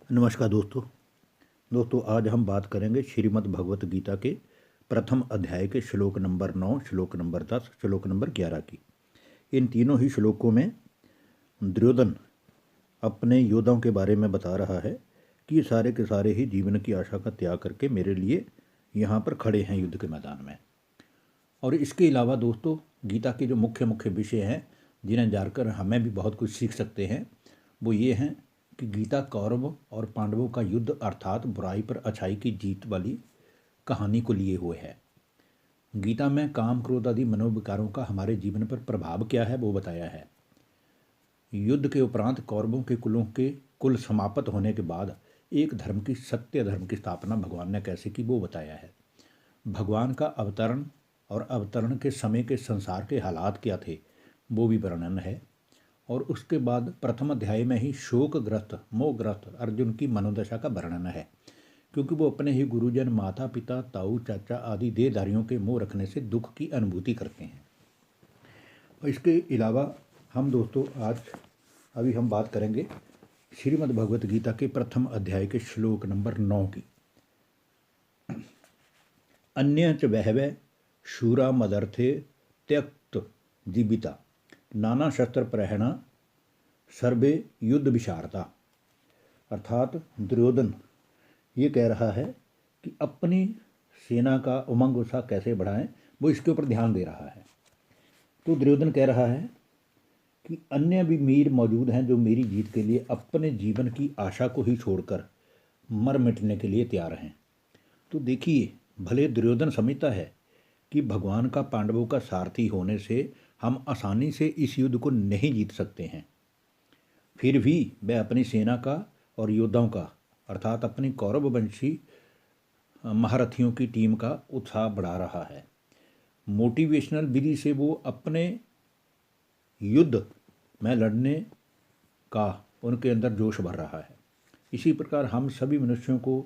नमस्कार दोस्तों आज हम बात करेंगे श्रीमद् भगवत गीता के प्रथम अध्याय के श्लोक नंबर 9, श्लोक नंबर 10, श्लोक नंबर 11 की। इन तीनों ही श्लोकों में दुर्योधन अपने योद्धाओं के बारे में बता रहा है कि ये सारे के सारे ही जीवन की आशा का त्याग करके मेरे लिए यहाँ पर खड़े हैं युद्ध के मैदान में। और इसके अलावा दोस्तों गीता के जो मुख्य मुख्य विषय हैं जिन्हें जानकर हमें भी बहुत कुछ सीख सकते हैं, वो ये हैं कि गीता कौरव और पांडवों का युद्ध अर्थात बुराई पर अच्छाई की जीत वाली कहानी को लिए हुए है। गीता में काम क्रोध आदि मनोविकारों का हमारे जीवन पर प्रभाव क्या है वो बताया है। युद्ध के उपरांत कौरवों के कुल समाप्त होने के बाद एक धर्म की सत्य धर्म की स्थापना भगवान ने कैसे की वो बताया है। भगवान का अवतरण और अवतरण के समय के संसार के हालात क्या थे वो भी वर्णन है। और उसके बाद प्रथम अध्याय में ही शोकग्रस्त मोहग्रस्त अर्जुन की मनोदशा का वर्णन है, क्योंकि वो अपने ही गुरुजन माता पिता ताऊ चाचा आदि देहधारियों के मोह रखने से दुख की अनुभूति करते हैं। और इसके अलावा हम दोस्तों अभी हम बात करेंगे श्रीमद् भगवत गीता के प्रथम अध्याय के श्लोक नंबर 9 की। अन्य च बहवै शूरा मदर्थे त्यक्त जीविता नाना शस्त्र प्रहणा सर्वे युद्ध विशारदा। अर्थात दुर्योधन ये कह रहा है कि अपनी सेना का उमंग उत्साह कैसे बढ़ाएं वो इसके ऊपर ध्यान दे रहा है। तो दुर्योधन कह रहा है कि अन्य भी वीर मौजूद हैं जो मेरी जीत के लिए अपने जीवन की आशा को ही छोड़कर मर मिटने के लिए तैयार हैं। तो देखिए, भले दुर्योधन समझता है कि भगवान का पांडवों का सारथी होने से हम आसानी से इस युद्ध को नहीं जीत सकते हैं, फिर भी वह अपनी सेना का और योद्धाओं का अर्थात अपनी कौरववंशी महारथियों की टीम का उत्साह बढ़ा रहा है। मोटिवेशनल विधि से वो अपने युद्ध में लड़ने का उनके अंदर जोश भर रहा है। इसी प्रकार हम सभी मनुष्यों को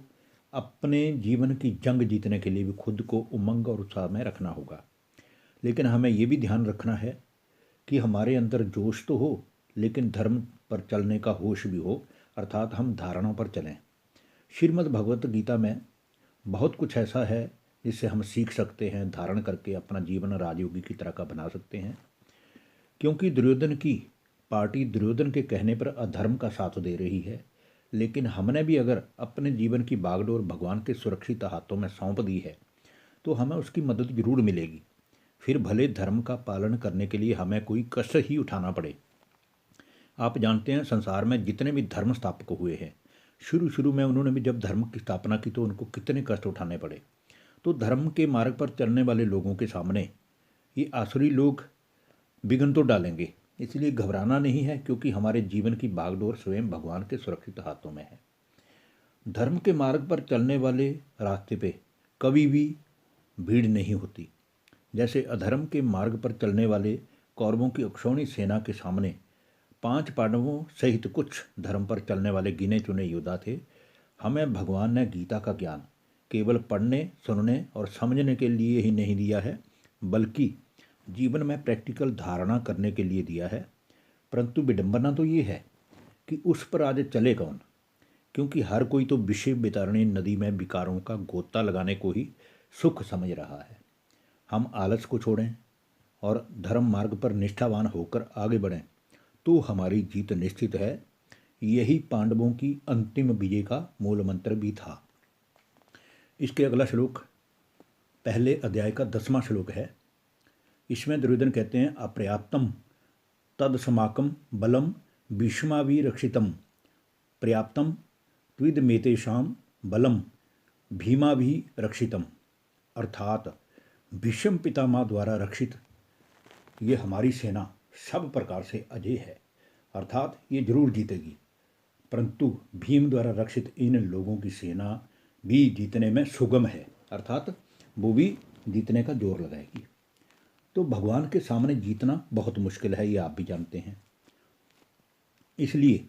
अपने जीवन की जंग जीतने के लिए भी खुद को उमंग और उत्साह में रखना होगा, लेकिन हमें ये भी ध्यान रखना है कि हमारे अंदर जोश तो हो लेकिन धर्म पर चलने का होश भी हो, अर्थात हम धारणाओं पर चलें। श्रीमद् भगवत गीता में बहुत कुछ ऐसा है जिससे हम सीख सकते हैं, धारण करके अपना जीवन राजयोगी की तरह का बना सकते हैं। क्योंकि दुर्योधन की पार्टी दुर्योधन के कहने पर अधर्म का साथ दे रही है, लेकिन हमने भी अगर अपने जीवन की बागडोर भगवान के सुरक्षित हाथों में सौंप दी है तो हमें उसकी मदद जरूर मिलेगी। फिर भले धर्म का पालन करने के लिए हमें कोई कष्ट ही उठाना पड़े। आप जानते हैं संसार में जितने भी धर्म स्थापक हुए हैं, शुरू में उन्होंने भी जब धर्म की स्थापना की तो उनको कितने कष्ट उठाने पड़े। तो धर्म के मार्ग पर चलने वाले लोगों के सामने ये आसुरी लोग विघ्न तो डालेंगे, इसलिए घबराना नहीं है, क्योंकि हमारे जीवन की बागडोर स्वयं भगवान के सुरक्षित हाथों में है। धर्म के मार्ग पर चलने वाले रास्ते पे कभी भी भीड़ नहीं होती। जैसे अधर्म के मार्ग पर चलने वाले कौरवों की अक्षौणी सेना के सामने 5 पांडवों सहित कुछ धर्म पर चलने वाले गिने चुने योद्धा थे। हमें भगवान ने गीता का ज्ञान केवल पढ़ने सुनने और समझने के लिए ही नहीं दिया है, बल्कि जीवन में प्रैक्टिकल धारणा करने के लिए दिया है। परंतु विडंबना तो ये है कि उस पर आज चले कौन, क्योंकि हर कोई तो विषय वितरणी नदी में विकारों का गोता लगाने को ही सुख समझ रहा है। हम आलस को छोड़ें और धर्म मार्ग पर निष्ठावान होकर आगे बढ़ें तो हमारी जीत निश्चित है। यही पांडवों की अंतिम विजय का मूल मंत्र भी था। इसके अगला श्लोक पहले अध्याय का 10वां श्लोक है। इसमें दुर्योधन कहते हैं, अपर्याप्तम तदसमाकम बलम भीष्माभिरक्षितम पर्याप्तम त्विदमेतेषाम बलम भीमाभिरक्षितम। अर्थात भीष्म पितामह द्वारा रक्षित ये हमारी सेना सब प्रकार से अजय है, अर्थात ये जरूर जीतेगी, परंतु भीम द्वारा रक्षित इन लोगों की सेना भी जीतने में सुगम है, अर्थात वो भी जीतने का जोर लगाएगी। तो भगवान के सामने जीतना बहुत मुश्किल है, ये आप भी जानते हैं। इसलिए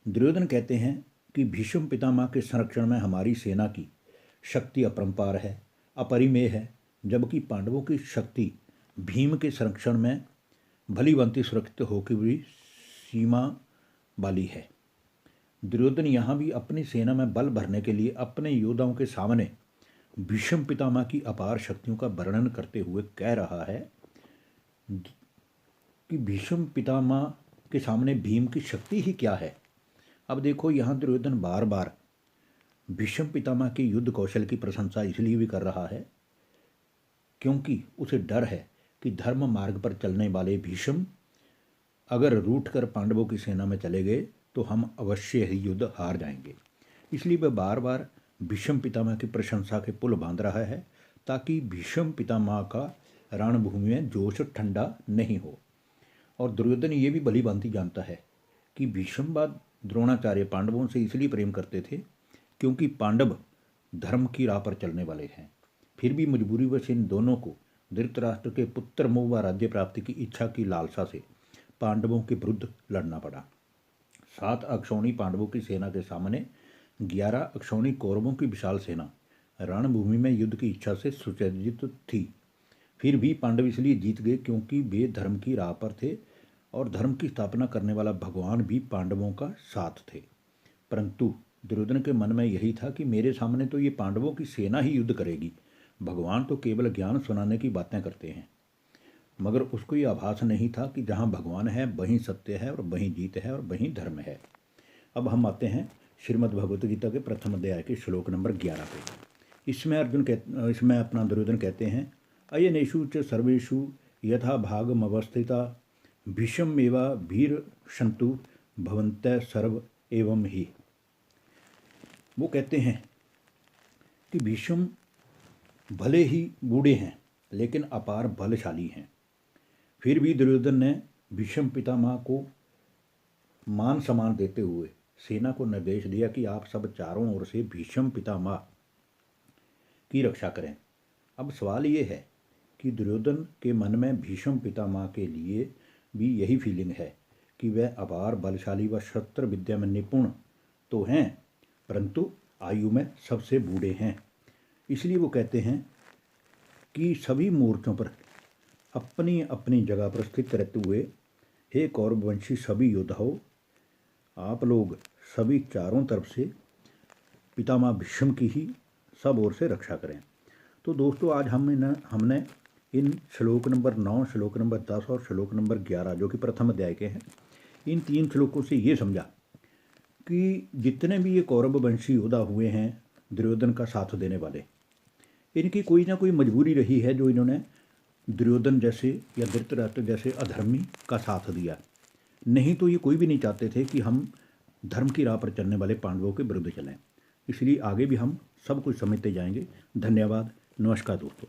दुर्योधन कहते हैं कि भीष्म पितामह के संरक्षण में हमारी सेना की शक्ति अपरंपार है, अपरिमेय है, जबकि पांडवों की शक्ति भीम के संरक्षण में भली भांति सुरक्षित होकर भी सीमा वाली है। दुर्योधन यहाँ भी अपनी सेना में बल भरने के लिए अपने योद्धाओं के सामने भीष्म पितामह की अपार शक्तियों का वर्णन करते हुए कह रहा है कि भीष्म पितामह के सामने भीम की शक्ति ही क्या है। अब देखो, यहाँ दुर्योधन बार बार भीष्म पितामह के युद्ध कौशल की प्रशंसा इसलिए भी कर रहा है क्योंकि उसे डर है कि धर्म मार्ग पर चलने वाले भीष्म अगर रूठ कर पांडवों की सेना में चले गए तो हम अवश्य ही युद्ध हार जाएंगे। इसलिए वह बार बार भीष्म पितामह की प्रशंसा के पुल बांध रहा है ताकि भीष्म पितामह का रणभूमि में जोश ठंडा नहीं हो। और दुर्योधन ये भी भली भांति जानता है कि भीष्म व द्रोणाचार्य पांडवों से इसलिए प्रेम करते थे क्योंकि पांडव धर्म की राह पर चलने वाले हैं। फिर भी मजबूरीवश इन दोनों को धृतराष्ट्र के पुत्र मोह व राज्य प्राप्ति की इच्छा की लालसा से पांडवों के विरुद्ध लड़ना पड़ा। 7 अक्षौणी पांडवों की सेना के सामने 11 अक्षौणी कौरवों की विशाल सेना रणभूमि में युद्ध की इच्छा से सुसज्जित थी। फिर भी पांडव इसलिए जीत गए क्योंकि वे धर्म की राह पर थे और धर्म की स्थापना करने वाला भगवान भी पांडवों का साथ थे। परंतु दुर्योधन के मन में यही था कि मेरे सामने तो ये पांडवों की सेना ही युद्ध करेगी, भगवान तो केवल ज्ञान सुनाने की बातें करते हैं। मगर उसको ये आभास नहीं था कि जहाँ भगवान है वहीं सत्य है और वहीं जीत है और वहीं धर्म है। अब हम आते हैं श्रीमद् भगवत गीता के प्रथम अध्याय के श्लोक नंबर 11 पे। इसमें अपना दुर्योधन कहते हैं, अयनेषु च सर्वेषु यथा भागमवस्थिता भीष्मेवा भीर शंतु भवन्तः सर्व एवं ही। वो कहते हैं कि भीष्म भले ही बूढ़े हैं लेकिन अपार बलशाली हैं। फिर भी दुर्योधन ने भीष्म पितामह को मान सम्मान देते हुए सेना को निर्देश दिया कि आप सब चारों ओर से भीष्म पितामह की रक्षा करें। अब सवाल ये है कि दुर्योधन के मन में भीष्म पितामह के लिए भी यही फीलिंग है कि वह अपार बलशाली व शस्त्र विद्या में निपुण तो हैं परंतु आयु में सबसे बूढ़े हैं। इसलिए वो कहते हैं कि सभी मोर्चों पर अपनी अपनी जगह पर स्थित रहते हुए हे कौरववंशी सभी योद्धाओं, आप लोग सभी चारों तरफ से पितामह भीष्म की ही सब ओर से रक्षा करें। तो दोस्तों, आज हमने इन श्लोक नंबर 9, श्लोक नंबर 10 और श्लोक नंबर 11 जो कि प्रथम अध्याय के हैं, इन 3 श्लोकों से ये समझा कि जितने भी ये कौरववंशी योद्धा हुए हैं दुर्योधन का साथ देने वाले, इनकी कोई ना कोई मजबूरी रही है जो इन्होंने दुर्योधन जैसे या धृतराष्ट्र जैसे अधर्मी का साथ दिया। नहीं तो ये कोई भी नहीं चाहते थे कि हम धर्म की राह पर चलने वाले पांडवों के विरुद्ध चलें। इसलिए आगे भी हम सब कुछ समझते जाएंगे। धन्यवाद। नमस्कार दोस्तों।